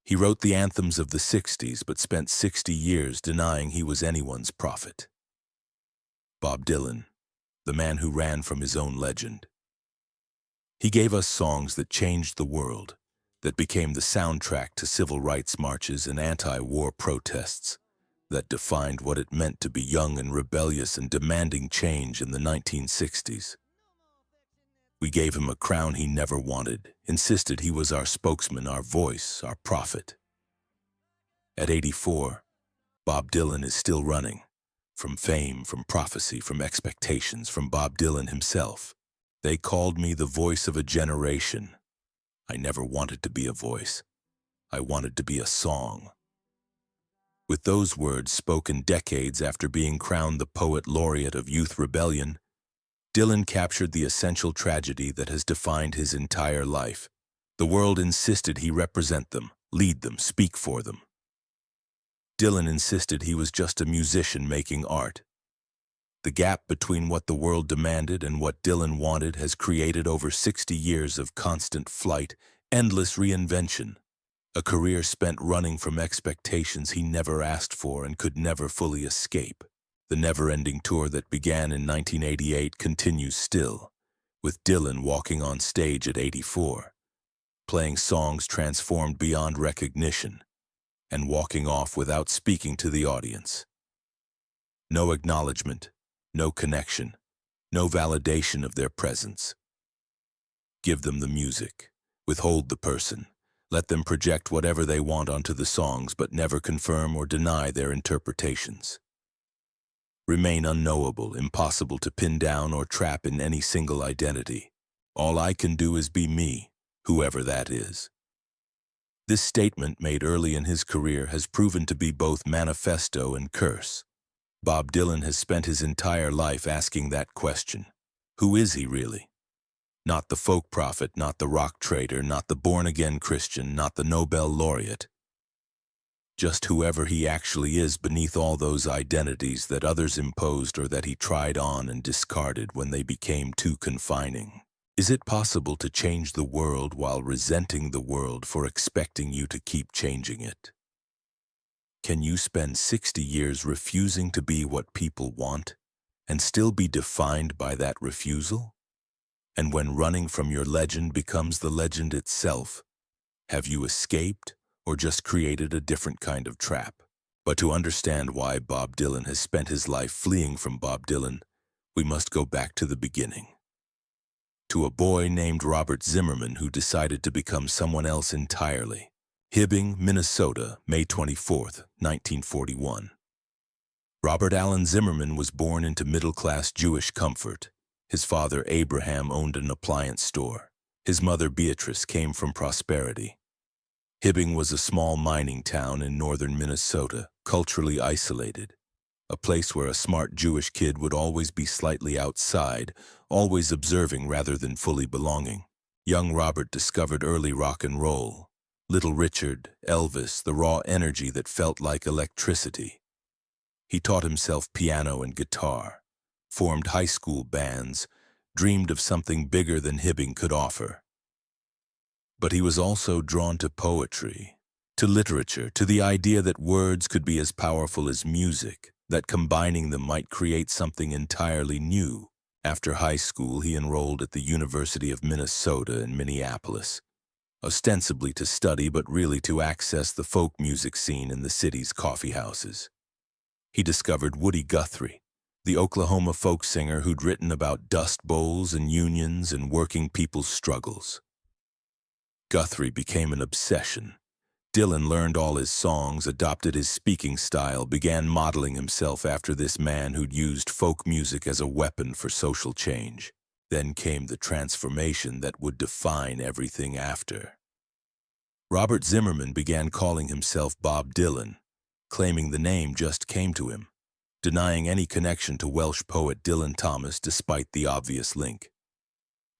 He wrote the anthems of the 60s but spent 60 years denying he was anyone's prophet. Bob Dylan, the man who ran from his own legend. He gave us songs that changed the world, that became the soundtrack to civil rights marches and anti-war protests, that defined what it meant to be young and rebellious and demanding change in the 1960s. We gave him a crown he never wanted, insisted he was our spokesman, our voice, our prophet. At 84, Bob Dylan is still running. From fame, from prophecy, from expectations, from Bob Dylan himself. They called me the voice of a generation. I never wanted to be a voice. I wanted to be a song. With those words spoken decades after being crowned the Poet Laureate of Youth Rebellion, Dylan captured the essential tragedy that has defined his entire life. The world insisted he represent them, lead them, speak for them. Dylan insisted he was just a musician making art. The gap between what the world demanded and what Dylan wanted has created over 60 years of constant flight, endless reinvention, a career spent running from expectations he never asked for and could never fully escape. The never-ending tour that began in 1988 continues still, with Dylan walking on stage at 84, playing songs transformed beyond recognition, and walking off without speaking to the audience. No acknowledgement, no connection, no validation of their presence. Give them the music, withhold the person, let them project whatever they want onto the songs but never confirm or deny their interpretations. Remain unknowable, impossible to pin down or trap in any single identity. All I can do is be me, whoever that is. This statement, made early in his career, has proven to be both manifesto and curse. Bob Dylan has spent his entire life asking that question. Who is he really? Not the folk prophet, not the rock trader, not the born-again Christian, not the Nobel laureate. Just whoever he actually is beneath all those identities that others imposed or that he tried on and discarded when they became too confining. Is it possible to change the world while resenting the world for expecting you to keep changing it? Can you spend 60 years refusing to be what people want and still be defined by that refusal? And when running from your legend becomes the legend itself, have you escaped or just created a different kind of trap? But to understand why Bob Dylan has spent his life fleeing from Bob Dylan, we must go back to the beginning. To a boy named Robert Zimmerman who decided to become someone else entirely. Hibbing, Minnesota, May 24, 1941. Robert Allen Zimmerman was born into middle-class Jewish comfort. His father, Abraham, owned an appliance store. His mother, Beatrice, came from prosperity. Hibbing was a small mining town in northern Minnesota, culturally isolated. A place where a smart Jewish kid would always be slightly outside, always observing rather than fully belonging. Young Robert discovered early rock and roll. Little Richard, Elvis, the raw energy that felt like electricity. He taught himself piano and guitar, formed high school bands, dreamed of something bigger than Hibbing could offer. But he was also drawn to poetry, to literature, to the idea that words could be as powerful as music, that combining them might create something entirely new. After high school, he enrolled at the University of Minnesota in Minneapolis, ostensibly to study but really to access the folk music scene in the city's coffee houses. He discovered Woody Guthrie, the Oklahoma folk singer who'd written about dust bowls and unions and working people's struggles. Guthrie became an obsession. Dylan learned all his songs, adopted his speaking style, began modeling himself after this man who'd used folk music as a weapon for social change. Then came the transformation that would define everything after. Robert Zimmerman began calling himself Bob Dylan, claiming the name just came to him, denying any connection to Welsh poet Dylan Thomas despite the obvious link.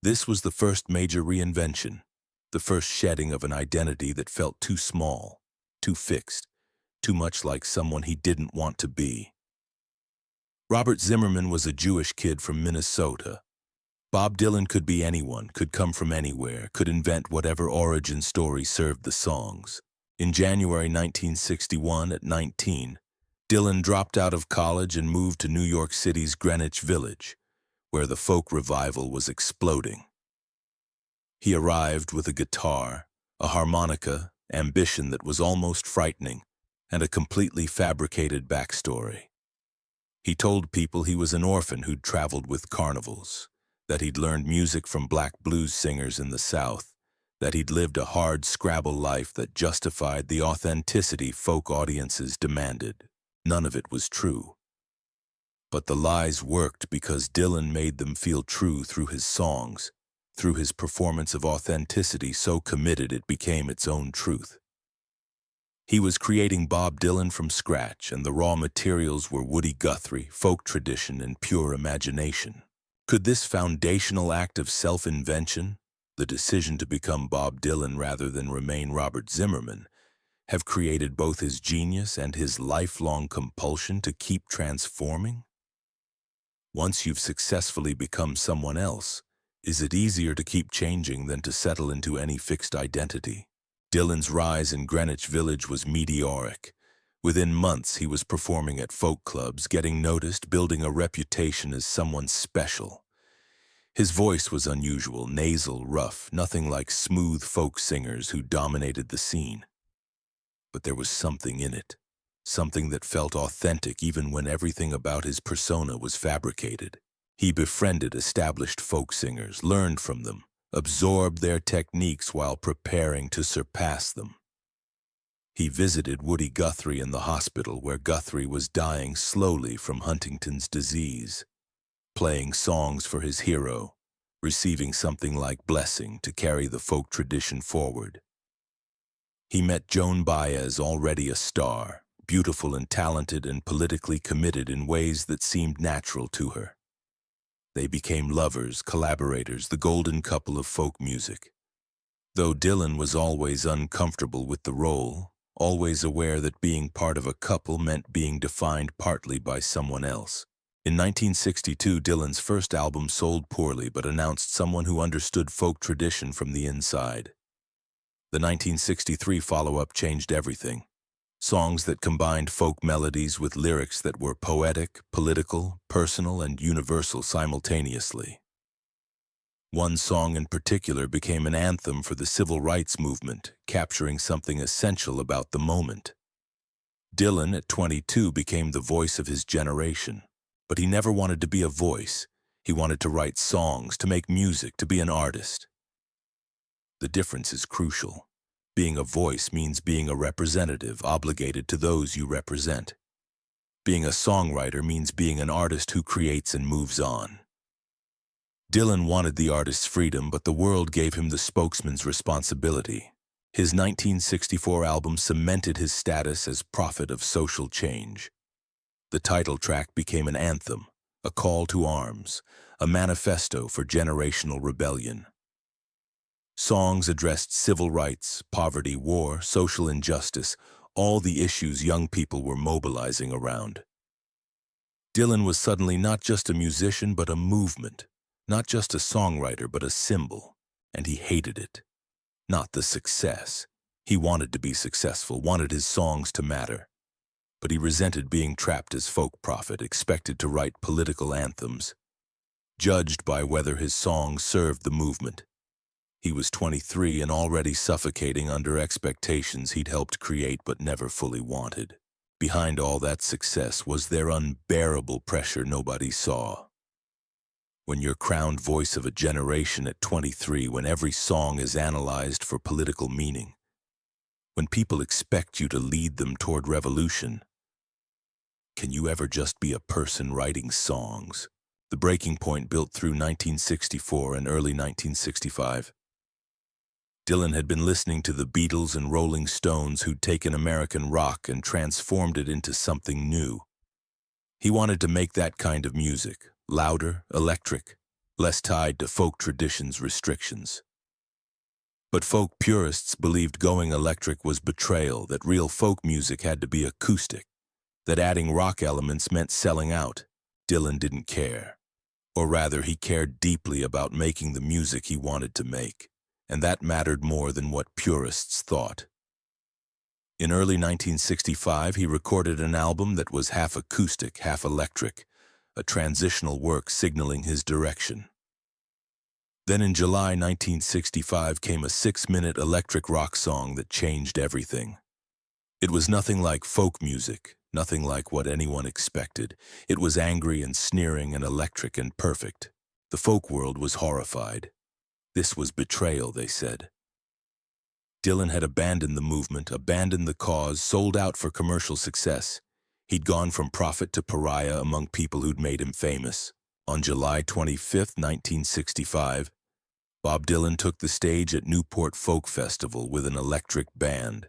This was the first major reinvention, the first shedding of an identity that felt too small, too fixed, too much like someone he didn't want to be. Robert Zimmerman was a Jewish kid from Minnesota. Bob Dylan could be anyone, could come from anywhere, could invent whatever origin story served the songs. In January 1961, at 19, Dylan dropped out of college and moved to New York City's Greenwich Village, where the folk revival was exploding. He arrived with a guitar, a harmonica, ambition that was almost frightening, and a completely fabricated backstory. He told people he was an orphan who'd traveled with carnivals, that he'd learned music from black blues singers in the South, that he'd lived a hard Scrabble life that justified the authenticity folk audiences demanded. None of it was true. But the lies worked because Dylan made them feel true through his songs, through his performance of authenticity so committed it became its own truth. He was creating Bob Dylan from scratch, and the raw materials were Woody Guthrie, folk tradition, and pure imagination. Could this foundational act of self-invention, the decision to become Bob Dylan rather than remain Robert Zimmerman, have created both his genius and his lifelong compulsion to keep transforming? Once you've successfully become someone else, is it easier to keep changing than to settle into any fixed identity? Dylan's rise in Greenwich Village was meteoric. Within months, he was performing at folk clubs, getting noticed, building a reputation as someone special. His voice was unusual, nasal, rough, nothing like smooth folk singers who dominated the scene. But there was something in it, something that felt authentic even when everything about his persona was fabricated. He befriended established folk singers, learned from them, absorbed their techniques while preparing to surpass them. He visited Woody Guthrie in the hospital where Guthrie was dying slowly from Huntington's disease, playing songs for his hero, receiving something like blessing to carry the folk tradition forward. He met Joan Baez, already a star, beautiful and talented and politically committed in ways that seemed natural to her. They became lovers, collaborators, the golden couple of folk music. Though Dylan was always uncomfortable with the role, always aware that being part of a couple meant being defined partly by someone else. In 1962, Dylan's first album sold poorly but announced someone who understood folk tradition from the inside. The 1963 follow-up changed everything. Songs that combined folk melodies with lyrics that were poetic, political, personal, and universal simultaneously. One song in particular became an anthem for the civil rights movement, capturing something essential about the moment. Dylan, at 22, became the voice of his generation, but he never wanted to be a voice. He wanted to write songs, to make music, to be an artist. The difference is crucial. Being a voice means being a representative, obligated to those you represent. Being a songwriter means being an artist who creates and moves on. Dylan wanted the artist's freedom, but the world gave him the spokesman's responsibility. His 1964 album cemented his status as prophet of social change. The title track became an anthem, a call to arms, a manifesto for generational rebellion. Songs addressed civil rights, poverty, war, social injustice, all the issues young people were mobilizing around. Dylan was suddenly not just a musician but a movement, not just a songwriter but a symbol, and he hated it. Not the success. He wanted to be successful, wanted his songs to matter. But he resented being trapped as folk prophet, expected to write political anthems, judged by whether his songs served the movement. He was 23 and already suffocating under expectations he'd helped create but never fully wanted. Behind all that success was their unbearable pressure nobody saw. When you're crowned voice of a generation at 23, when every song is analyzed for political meaning, when people expect you to lead them toward revolution, can you ever just be a person writing songs? The breaking point built through 1964 and early 1965. Dylan had been listening to the Beatles and Rolling Stones who'd taken American rock and transformed it into something new. He wanted to make that kind of music, louder, electric, less tied to folk traditions' restrictions. But folk purists believed going electric was betrayal, that real folk music had to be acoustic, that adding rock elements meant selling out. Dylan didn't care. Or rather, he cared deeply about making the music he wanted to make, and that mattered more than what purists thought. In early 1965, he recorded an album that was half acoustic, half electric, a transitional work signaling his direction. Then in July 1965 came a 6-minute electric rock song that changed everything. It was nothing like folk music, nothing like what anyone expected. It was angry and sneering and electric and perfect. The folk world was horrified. This was betrayal, they said. Dylan had abandoned the movement, abandoned the cause, sold out for commercial success. He'd gone from prophet to pariah among people who'd made him famous. On July 25, 1965, Bob Dylan took the stage at Newport Folk Festival with an electric band.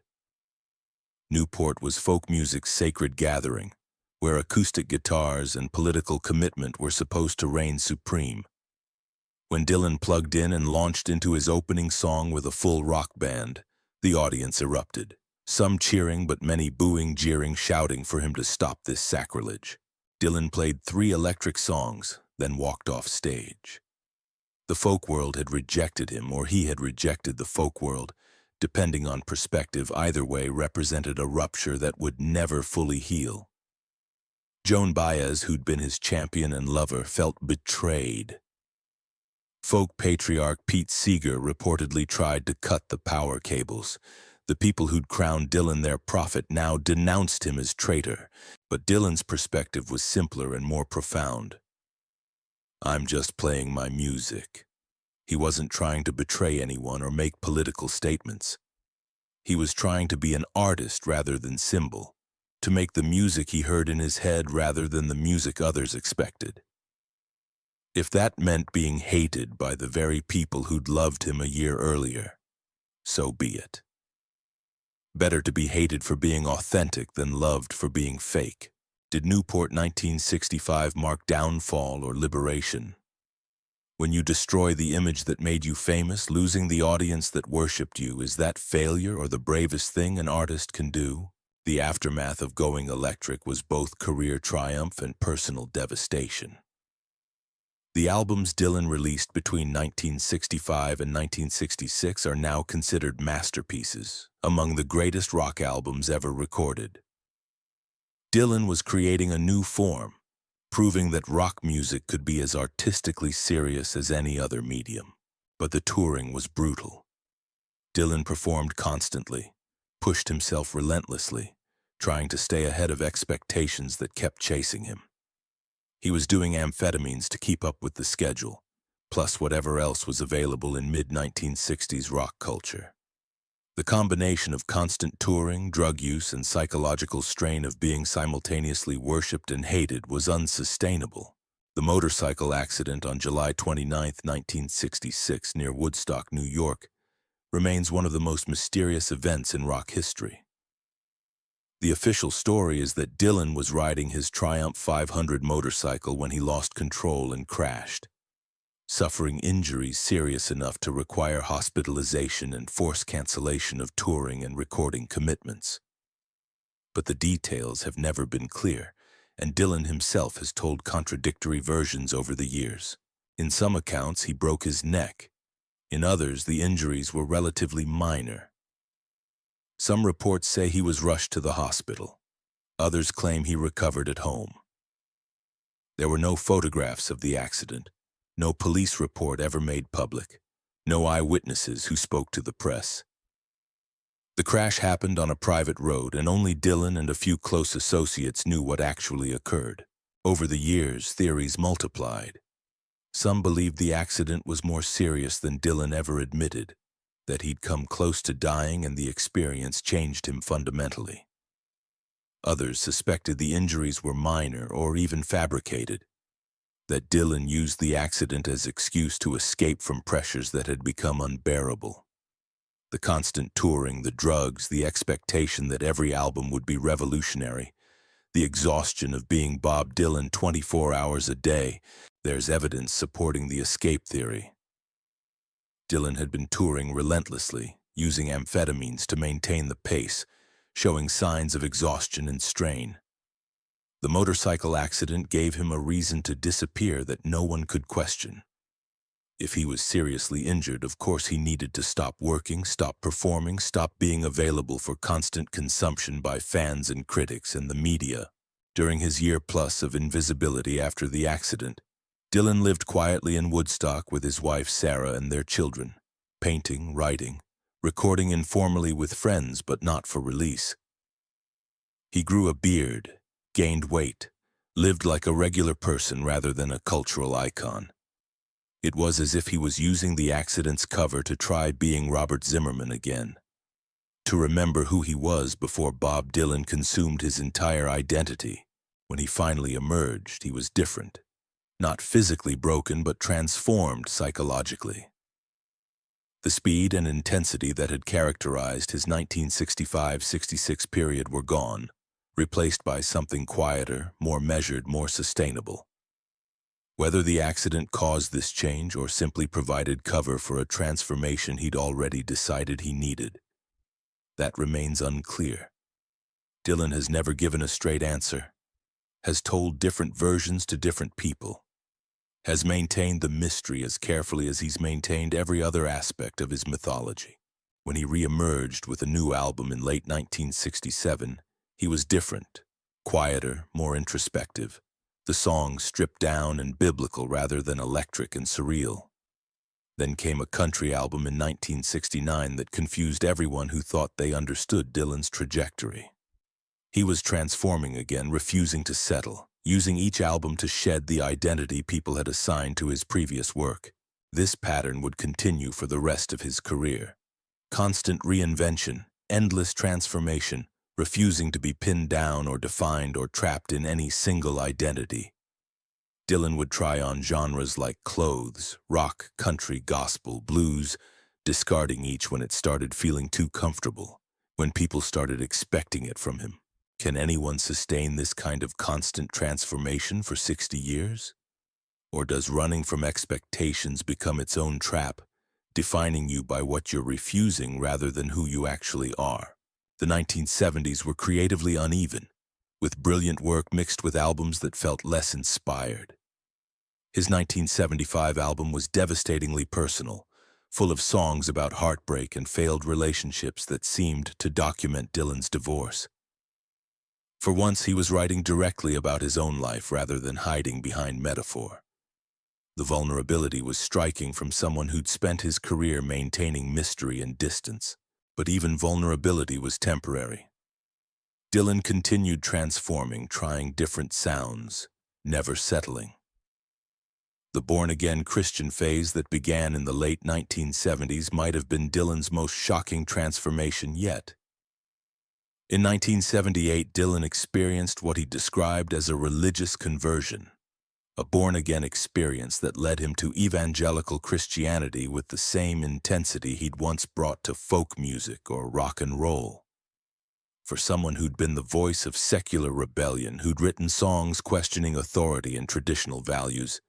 Newport was folk music's sacred gathering, where acoustic guitars and political commitment were supposed to reign supreme. When Dylan plugged in and launched into his opening song with a full rock band, the audience erupted, some cheering but many booing, jeering, shouting for him to stop this sacrilege. Dylan played 3 electric songs, then walked off stage. The folk world had rejected him, or he had rejected the folk world. Depending on perspective, either way represented a rupture that would never fully heal. Joan Baez, who'd been his champion and lover, felt betrayed. Folk patriarch Pete Seeger reportedly tried to cut the power cables. The people who'd crowned Dylan their prophet now denounced him as traitor, but Dylan's perspective was simpler and more profound. I'm just playing my music. He wasn't trying to betray anyone or make political statements. He was trying to be an artist rather than symbol, to make the music he heard in his head rather than the music others expected. If that meant being hated by the very people who'd loved him a year earlier, so be it. Better to be hated for being authentic than loved for being fake. Did Newport 1965 mark downfall or liberation? When you destroy the image that made you famous, losing the audience that worshipped you, is that failure or the bravest thing an artist can do? The aftermath of going electric was both career triumph and personal devastation. The albums Dylan released between 1965 and 1966 are now considered masterpieces, among the greatest rock albums ever recorded. Dylan was creating a new form, proving that rock music could be as artistically serious as any other medium. But the touring was brutal. Dylan performed constantly, pushed himself relentlessly, trying to stay ahead of expectations that kept chasing him. He was doing amphetamines to keep up with the schedule, plus whatever else was available in mid-1960s rock culture. The combination of constant touring, drug use, and psychological strain of being simultaneously worshipped and hated was unsustainable. The motorcycle accident on July 29, 1966, near Woodstock, New York, remains one of the most mysterious events in rock history. The official story is that Dylan was riding his Triumph 500 motorcycle when he lost control and crashed, suffering injuries serious enough to require hospitalization and forced cancellation of touring and recording commitments. But the details have never been clear, and Dylan himself has told contradictory versions over the years. In some accounts, he broke his neck. In others, the injuries were relatively minor. Some reports say he was rushed to the hospital. Others claim he recovered at home. There were no photographs of the accident, no police report ever made public, no eyewitnesses who spoke to the press. The crash happened on a private road, and only Dylan and a few close associates knew what actually occurred. Over the years, theories multiplied. Some believed the accident was more serious than Dylan ever admitted, that he'd come close to dying and the experience changed him fundamentally. Others suspected the injuries were minor or even fabricated, that Dylan used the accident as excuse to escape from pressures that had become unbearable. The constant touring, the drugs, the expectation that every album would be revolutionary, the exhaustion of being Bob Dylan 24 hours a day, there's evidence supporting the escape theory. Dylan had been touring relentlessly, using amphetamines to maintain the pace, showing signs of exhaustion and strain. The motorcycle accident gave him a reason to disappear that no one could question. If he was seriously injured, of course he needed to stop working, stop performing, stop being available for constant consumption by fans and critics and the media. During his year plus of invisibility after the accident, Dylan lived quietly in Woodstock with his wife Sarah and their children, painting, writing, recording informally with friends but not for release. He grew a beard, gained weight, lived like a regular person rather than a cultural icon. It was as if he was using the accident's cover to try being Robert Zimmerman again, to remember who he was before Bob Dylan consumed his entire identity. When he finally emerged, he was different, not physically broken but transformed psychologically. The speed and intensity that had characterized his 1965-66 period were gone, replaced by something quieter, more measured, more sustainable. Whether the accident caused this change or simply provided cover for a transformation he'd already decided he needed, that remains unclear. Dylan has never given a straight answer, has told different versions to different people, has maintained the mystery as carefully as he's maintained every other aspect of his mythology. When he re-emerged with a new album in late 1967, he was different, quieter, more introspective. The songs stripped down and biblical rather than electric and surreal. Then came a country album in 1969 that confused everyone who thought they understood Dylan's trajectory. He was transforming again, refusing to settle, using each album to shed the identity people had assigned to his previous work. This pattern would continue for the rest of his career. Constant reinvention, endless transformation, refusing to be pinned down or defined or trapped in any single identity. Dylan would try on genres like clothes, rock, country, gospel, blues, discarding each when it started feeling too comfortable, when people started expecting it from him. Can anyone sustain this kind of constant transformation for 60 years? Or does running from expectations become its own trap, defining you by what you're refusing rather than who you actually are? The 1970s were creatively uneven, with brilliant work mixed with albums that felt less inspired. His 1975 album was devastatingly personal, full of songs about heartbreak and failed relationships that seemed to document Dylan's divorce. For once, he was writing directly about his own life rather than hiding behind metaphor. The vulnerability was striking from someone who'd spent his career maintaining mystery and distance. But even vulnerability was temporary. Dylan continued transforming, trying different sounds, never settling. The born-again Christian phase that began in the late 1970s might have been Dylan's most shocking transformation yet. In 1978, Dylan experienced what he described as a religious conversion, a born-again experience that led him to evangelical Christianity with the same intensity he'd once brought to folk music or rock and roll. For someone who'd been the voice of secular rebellion, who'd written songs questioning authority and traditional values,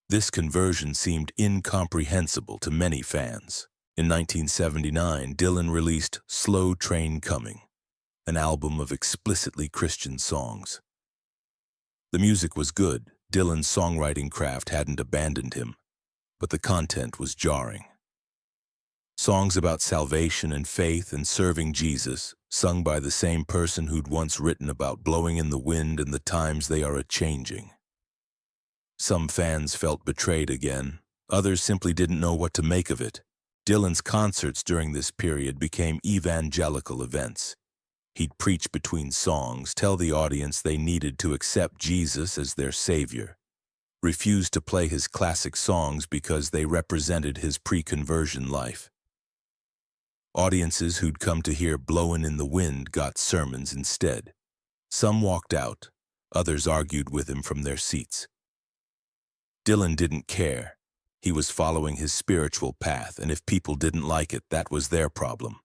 this conversion seemed incomprehensible to many fans. In 1979, Dylan released Slow Train Coming, an album of explicitly Christian songs. The music was good. Dylan's songwriting craft hadn't abandoned him, but the content was jarring. Songs about salvation and faith and serving Jesus, sung by the same person who'd once written about blowing in the wind and the times they are a-changing. Some fans felt betrayed again, others simply didn't know what to make of it. Dylan's concerts during this period became evangelical events. He'd preach between songs, tell the audience they needed to accept Jesus as their savior, refuse to play his classic songs because they represented his pre-conversion life. Audiences who'd come to hear Blowin' in the Wind got sermons instead. Some walked out, others argued with him from their seats. Dylan didn't care. He was following his spiritual path, and if people didn't like it, that was their problem.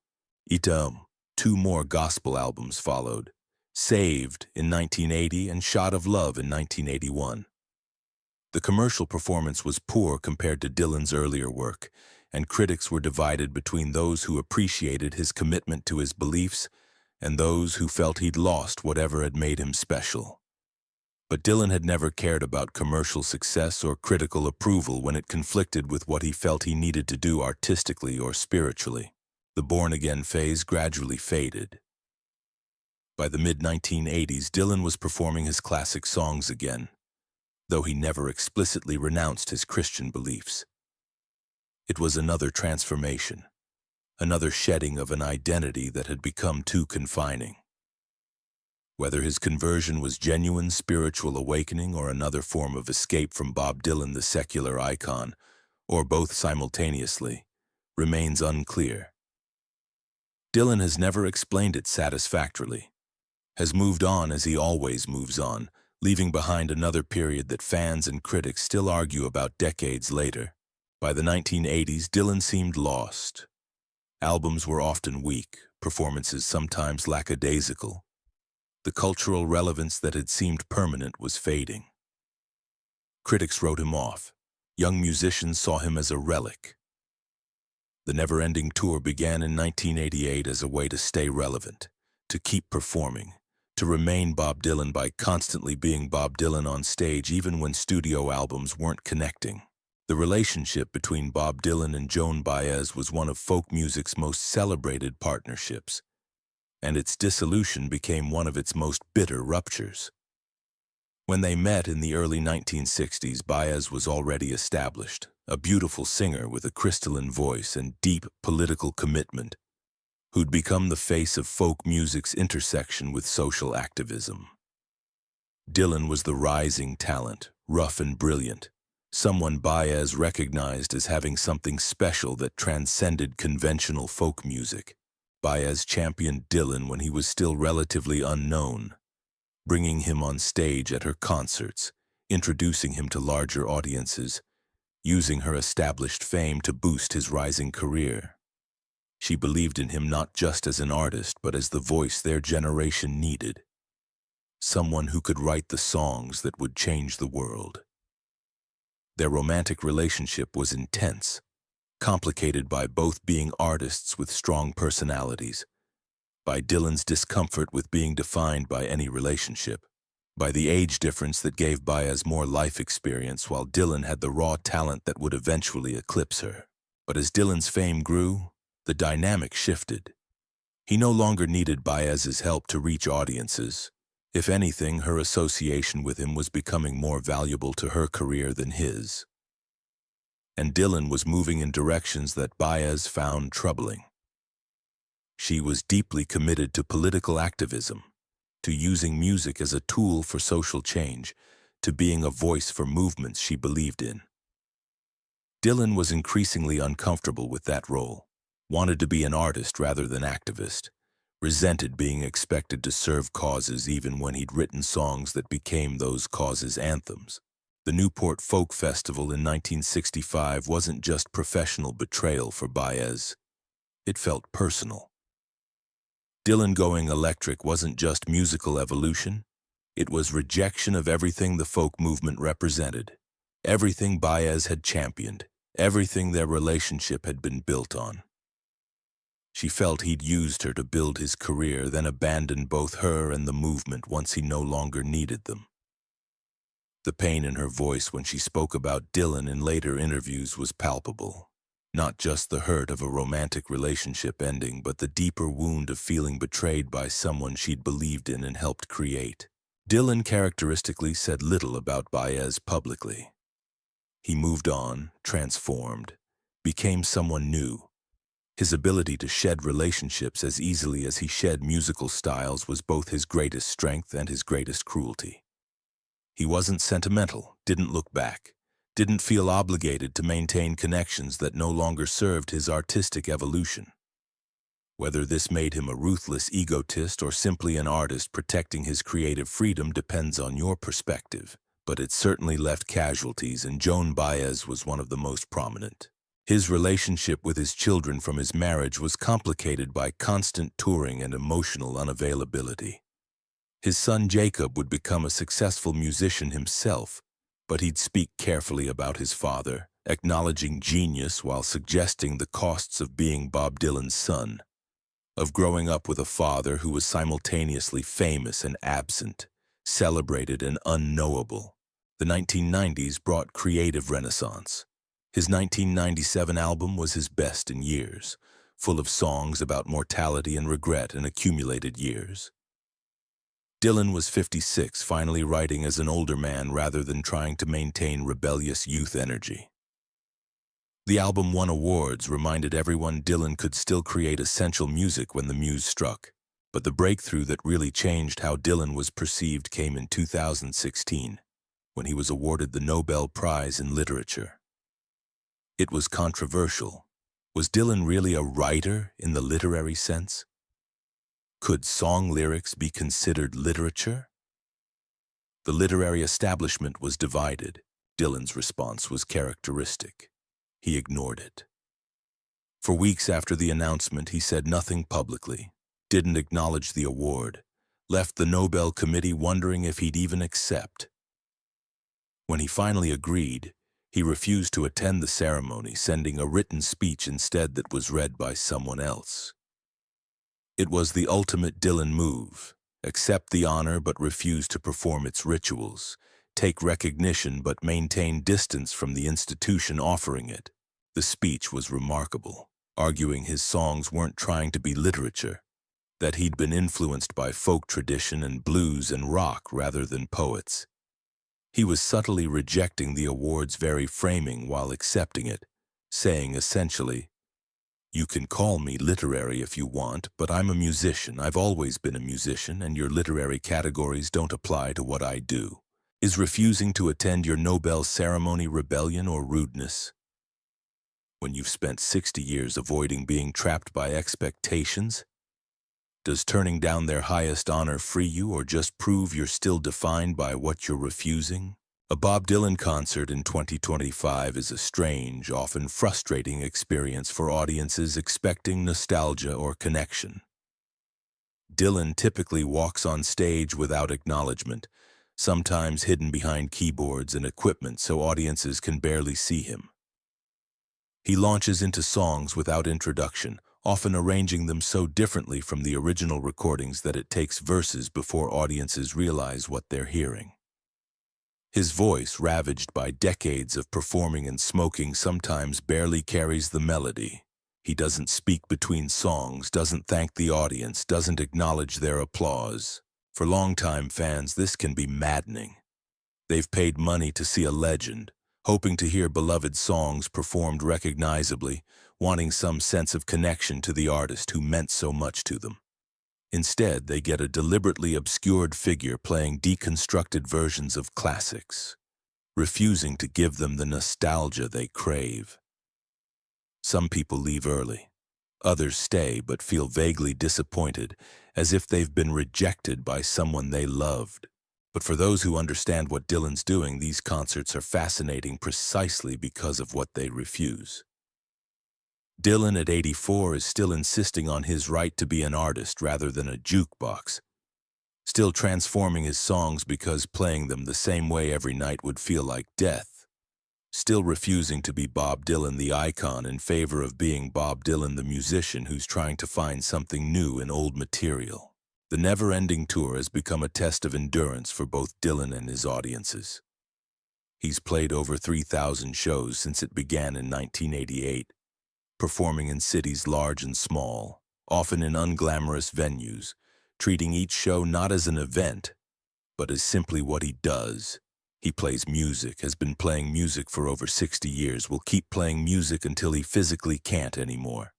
Two more gospel albums followed, Saved in 1980 and Shot of Love in 1981. The commercial performance was poor compared to Dylan's earlier work, and critics were divided between those who appreciated his commitment to his beliefs and those who felt he'd lost whatever had made him special. But Dylan had never cared about commercial success or critical approval when it conflicted with what he felt he needed to do artistically or spiritually. The born-again phase gradually faded. By the mid-1980s, Dylan was performing his classic songs again, though he never explicitly renounced his Christian beliefs. It was another transformation, another shedding of an identity that had become too confining. Whether his conversion was genuine spiritual awakening or another form of escape from Bob Dylan, the secular icon, or both simultaneously, remains unclear. Dylan has never explained it satisfactorily, has moved on as he always moves on, leaving behind another period that fans and critics still argue about decades later. By the 1980s, Dylan seemed lost. Albums were often weak, performances sometimes lackadaisical. The cultural relevance that had seemed permanent was fading. Critics wrote him off. Young musicians saw him as a relic. The never-ending tour began in 1988 as a way to stay relevant, to keep performing, to remain Bob Dylan by constantly being Bob Dylan on stage even when studio albums weren't connecting. The relationship between Bob Dylan and Joan Baez was one of folk music's most celebrated partnerships, and its dissolution became one of its most bitter ruptures. When they met in the early 1960s, Baez was already established, a beautiful singer with a crystalline voice and deep political commitment, who'd become the face of folk music's intersection with social activism. Dylan was the rising talent, rough and brilliant, someone Baez recognized as having something special that transcended conventional folk music. Baez championed Dylan when he was still relatively unknown, bringing him on stage at her concerts, introducing him to larger audiences, using her established fame to boost his rising career. She believed in him not just as an artist, but as the voice their generation needed. Someone who could write the songs that would change the world. Their romantic relationship was intense, complicated by both being artists with strong personalities, by Dylan's discomfort with being defined by any relationship, by the age difference that gave Baez more life experience while Dylan had the raw talent that would eventually eclipse her. But as Dylan's fame grew, the dynamic shifted. He no longer needed Baez's help to reach audiences. If anything, her association with him was becoming more valuable to her career than his. And Dylan was moving in directions that Baez found troubling. She was deeply committed to political activism, to using music as a tool for social change, to being a voice for movements she believed in. Dylan was increasingly uncomfortable with that role, wanted to be an artist rather than activist, resented being expected to serve causes even when he'd written songs that became those causes' anthems. The Newport Folk Festival in 1965 wasn't just professional betrayal for Baez. It felt personal. Dylan going electric wasn't just musical evolution. It was rejection of everything the folk movement represented, everything Baez had championed, everything their relationship had been built on. She felt he'd used her to build his career, then abandoned both her and the movement once he no longer needed them. The pain in her voice when she spoke about Dylan in later interviews was palpable. Not just the hurt of a romantic relationship ending, but the deeper wound of feeling betrayed by someone she'd believed in and helped create. Dylan characteristically said little about Baez publicly. He moved on, transformed, became someone new. His ability to shed relationships as easily as he shed musical styles was both his greatest strength and his greatest cruelty. He wasn't sentimental, didn't look back, didn't feel obligated to maintain connections that no longer served his artistic evolution. Whether this made him a ruthless egotist or simply an artist protecting his creative freedom depends on your perspective, but it certainly left casualties, and Joan Baez was one of the most prominent. His relationship with his children from his marriage was complicated by constant touring and emotional unavailability. His son Jacob would become a successful musician himself, but he'd speak carefully about his father, acknowledging genius while suggesting the costs of being Bob Dylan's son, of growing up with a father who was simultaneously famous and absent, celebrated and unknowable. The 1990s brought creative renaissance. His 1997 album was his best in years, full of songs about mortality and regret in accumulated years. Dylan was 56, finally writing as an older man rather than trying to maintain rebellious youth energy. The album won awards, reminded everyone Dylan could still create essential music when the muse struck. But the breakthrough that really changed how Dylan was perceived came in 2016, when he was awarded the Nobel Prize in Literature. It was controversial. Was Dylan really a writer in the literary sense? Could song lyrics be considered literature? The literary establishment was divided. Dylan's response was characteristic. He ignored it. For weeks after the announcement, he said nothing publicly, didn't acknowledge the award, left the Nobel Committee wondering if he'd even accept. When he finally agreed, he refused to attend the ceremony, sending a written speech instead that was read by someone else. It was the ultimate Dylan move: accept the honor but refuse to perform its rituals, take recognition but maintain distance from the institution offering it. The speech was remarkable, arguing his songs weren't trying to be literature, that he'd been influenced by folk tradition and blues and rock rather than poets. He was subtly rejecting the award's very framing while accepting it, saying essentially, "You can call me literary if you want, but I'm a musician. I've always been a musician, and your literary categories don't apply to what I do." Is refusing to attend your Nobel ceremony rebellion or rudeness? When you've spent 60 years avoiding being trapped by expectations? Does turning down their highest honor free you, or just prove you're still defined by what you're refusing? A Bob Dylan concert in 2025 is a strange, often frustrating experience for audiences expecting nostalgia or connection. Dylan typically walks on stage without acknowledgement, sometimes hidden behind keyboards and equipment so audiences can barely see him. He launches into songs without introduction, often arranging them so differently from the original recordings that it takes verses before audiences realize what they're hearing. His voice, ravaged by decades of performing and smoking, sometimes barely carries the melody. He doesn't speak between songs, doesn't thank the audience, doesn't acknowledge their applause. For longtime fans, this can be maddening. They've paid money to see a legend, hoping to hear beloved songs performed recognizably, wanting some sense of connection to the artist who meant so much to them. Instead, they get a deliberately obscured figure playing deconstructed versions of classics, refusing to give them the nostalgia they crave. Some people leave early. Others stay but feel vaguely disappointed, as if they've been rejected by someone they loved. But for those who understand what Dylan's doing, these concerts are fascinating precisely because of what they refuse. Dylan at 84 is still insisting on his right to be an artist rather than a jukebox, still transforming his songs because playing them the same way every night would feel like death, still refusing to be Bob Dylan the icon in favor of being Bob Dylan the musician who's trying to find something new in old material. The never-ending tour has become a test of endurance for both Dylan and his audiences. He's played over 3,000 shows since it began in 1988, performing in cities large and small, often in unglamorous venues, treating each show not as an event, but as simply what he does. He plays music, has been playing music for over 60 years, will keep playing music until he physically can't anymore.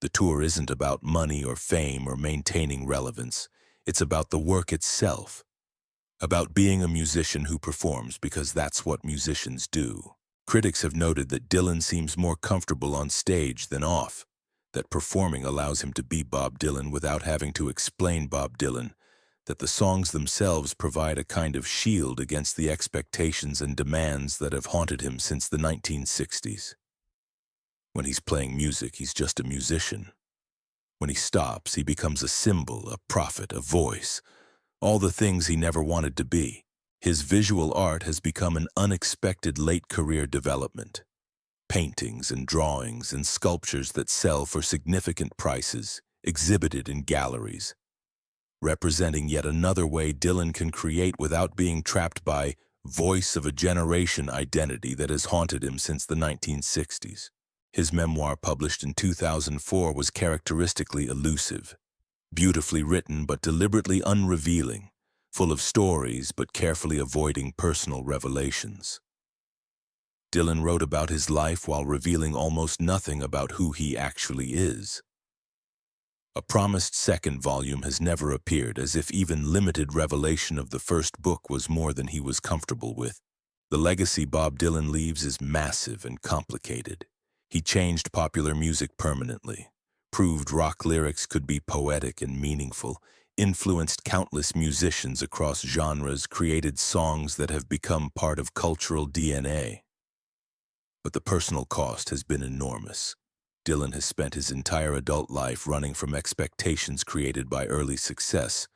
The tour isn't about money or fame or maintaining relevance. It's about the work itself, about being a musician who performs because that's what musicians do. Critics have noted that Dylan seems more comfortable on stage than off, that performing allows him to be Bob Dylan without having to explain Bob Dylan, that the songs themselves provide a kind of shield against the expectations and demands that have haunted him since the 1960s. When he's playing music, he's just a musician. When he stops, he becomes a symbol, a prophet, a voice, all the things he never wanted to be. His visual art has become an unexpected late-career development. Paintings and drawings and sculptures that sell for significant prices, exhibited in galleries. representing yet another way Dylan can create without being trapped by voice of a generation identity that has haunted him since the 1960s. His memoir, published in 2004, was characteristically elusive, beautifully written but deliberately unrevealing, full of stories but carefully avoiding personal revelations. Dylan wrote about his life while revealing almost nothing about who he actually is. A promised second volume has never appeared, as if even limited revelation of the first book was more than he was comfortable with. The legacy Bob Dylan leaves is massive and complicated. He changed popular music permanently, proved rock lyrics could be poetic and meaningful, influenced countless musicians across genres, created songs that have become part of cultural DNA. But the personal cost has been enormous. Dylan has spent his entire adult life running from expectations created by early success,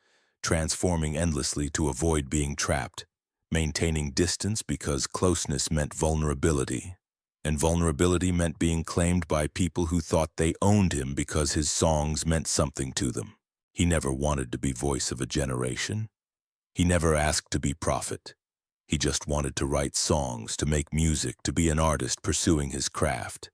transforming endlessly to avoid being trapped, maintaining distance because closeness meant vulnerability, and vulnerability meant being claimed by people who thought they owned him because his songs meant something to them. He never wanted to be voice of a generation. He never asked to be prophet. He just wanted to write songs, to make music, to be an artist pursuing his craft.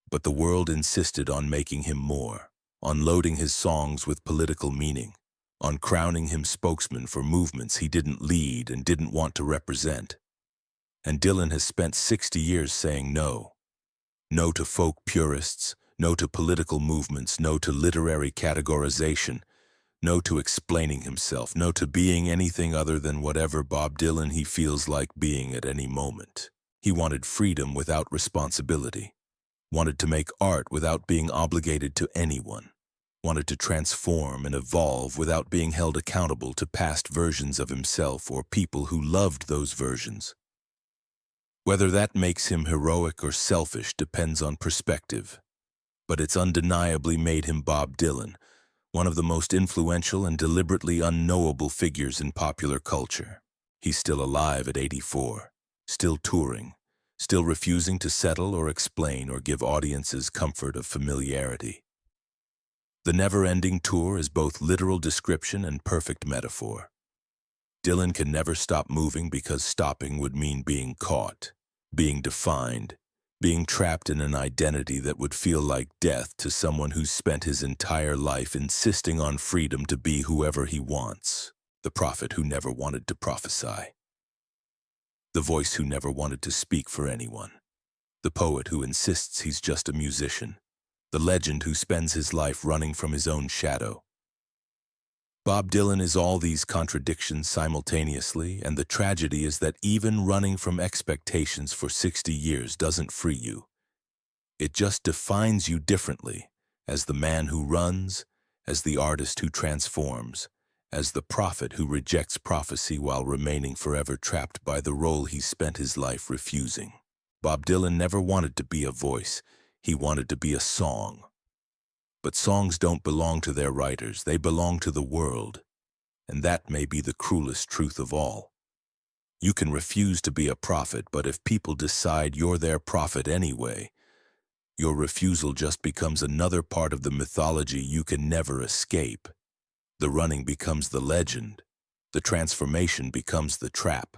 But the world insisted on making him more, on loading his songs with political meaning, on crowning him spokesman for movements he didn't lead and didn't want to represent. And Dylan has spent 60 years saying no. No to folk purists, no to political movements, no to literary categorization, no to explaining himself, no to being anything other than whatever Bob Dylan he feels like being at any moment. He wanted freedom without responsibility. Wanted to make art without being obligated to anyone, wanted to transform and evolve without being held accountable to past versions of himself or people who loved those versions. Whether that makes him heroic or selfish depends on perspective, but it's undeniably made him Bob Dylan, one of the most influential and deliberately unknowable figures in popular culture. He's still alive at 84, still touring, still refusing to settle or explain or give audiences comfort of familiarity. The never-ending tour is both literal description and perfect metaphor. Dylan can never stop moving because stopping would mean being caught, being defined, being trapped in an identity that would feel like death to someone who's spent his entire life insisting on freedom to be whoever he wants, the prophet who never wanted to prophesy. The voice who never wanted to speak for anyone, the poet who insists he's just a musician, the legend who spends his life running from his own shadow. Bob Dylan is all these contradictions simultaneously, and the tragedy is that even running from expectations for 60 years doesn't free you. It just defines you differently, as the man who runs, as the artist who transforms, as the prophet who rejects prophecy while remaining forever trapped by the role he spent his life refusing. Bob Dylan never wanted to be a voice. He wanted to be a song. But songs don't belong to their writers. They belong to the world. And that may be the cruelest truth of all. You can refuse to be a prophet, but if people decide you're their prophet anyway, your refusal just becomes another part of the mythology you can never escape. The running becomes the legend, the transformation becomes the trap,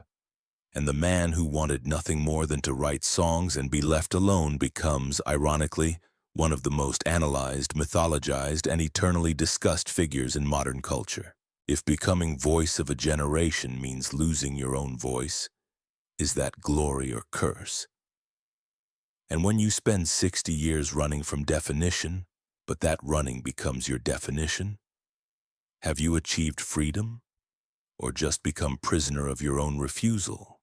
and the man who wanted nothing more than to write songs and be left alone becomes, ironically, one of the most analyzed, mythologized, and eternally discussed figures in modern culture. If becoming voice of a generation means losing your own voice, is that glory or curse? And when you spend 60 years running from definition, but that running becomes your definition, have you achieved freedom, or just become prisoner of your own refusal?